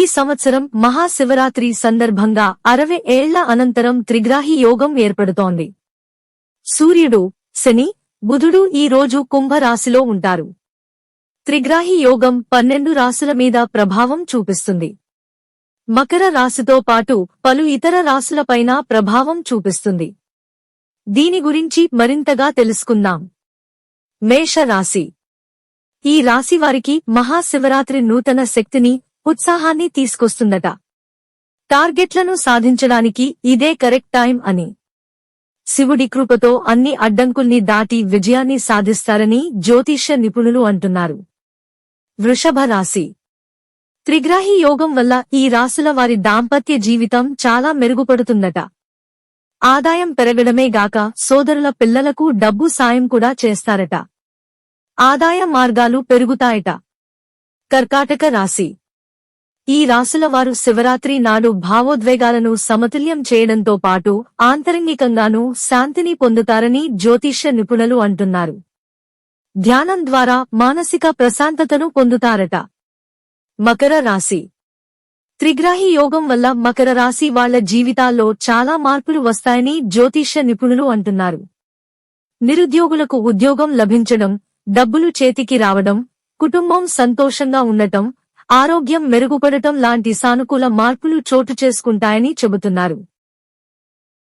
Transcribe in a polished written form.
సంవత్సరం మహాశివరాత్రి సందర్భంగా 60 ఏళ్ల అనంతరం త్రిగ్రాహి యోగం ఏర్పడుతోంది. సూర్యుడు, శని, బుధుడు ఈ రోజు కుంభరాశిలో ఉంటారు. త్రిగ్రాహి యోగం 12 రాశుల మీద ప్రభావం చూపిస్తుంది. మకర రాశితో పాటు పలు ఇతర రాశులపైన ప్రభావం చూపిస్తుంది. దీని గురించి మరింతగా తెలుసుకుందాం. మేష రాశి. ఈ రాశి వారికి మహాశివరాత్రి నూతన శక్తిని, ఉత్సాహాన్ని తీసుకొస్తుందట. టార్గెట్లను సాధించడానికి ఇదే కరెక్ట్ టైం అని, శివుడి కృపతో అన్ని అడ్డంకుల్ని దాటి విజయాన్ని సాధిస్తారని జ్యోతిష్య నిపుణులు అంటున్నారు. వృషభ రాశి. త్రిగ్రాహి యోగం వల్ల ఈ రాశుల వారి దాంపత్య జీవితం చాలా మెరుగుపడుతుందట. ఆదాయం పెరగడమే గాక సోదరుల పిల్లలకు డబ్బు సాయం కూడా చేస్తారట. ఆదాయ మార్గాలు పెరుగుతాయట. కర్కాటక రాశి. ఈ రాశుల వారు శివరాత్రి నాడు భావోద్వేగాలను సమతుల్యం చేయడంతో పాటు ఆంతరంగికంగానూ శాంతిని పొందుతారని జ్యోతిష్య నిపుణులు అంటున్నారు. ధ్యానం ద్వారా మానసిక ప్రశాంతతను పొందుతారట. మకర రాశి. త్రిగ్రాహి యోగం వల్ల మకర రాశి వాళ్ల జీవితాల్లో చాలా మార్పులు వస్తాయని జ్యోతిష్య నిపుణులు అంటున్నారు. నిరుద్యోగులకు ఉద్యోగం లభించడం, డబ్బులు చేతికి రావడం, కుటుంబం సంతోషంగా ఉండటం, ఆరోగ్యం మెరుగుపడటం లాంటి సానుకూల మార్పులు చోటు చేసుకుంటాయని చెబుతున్నారు.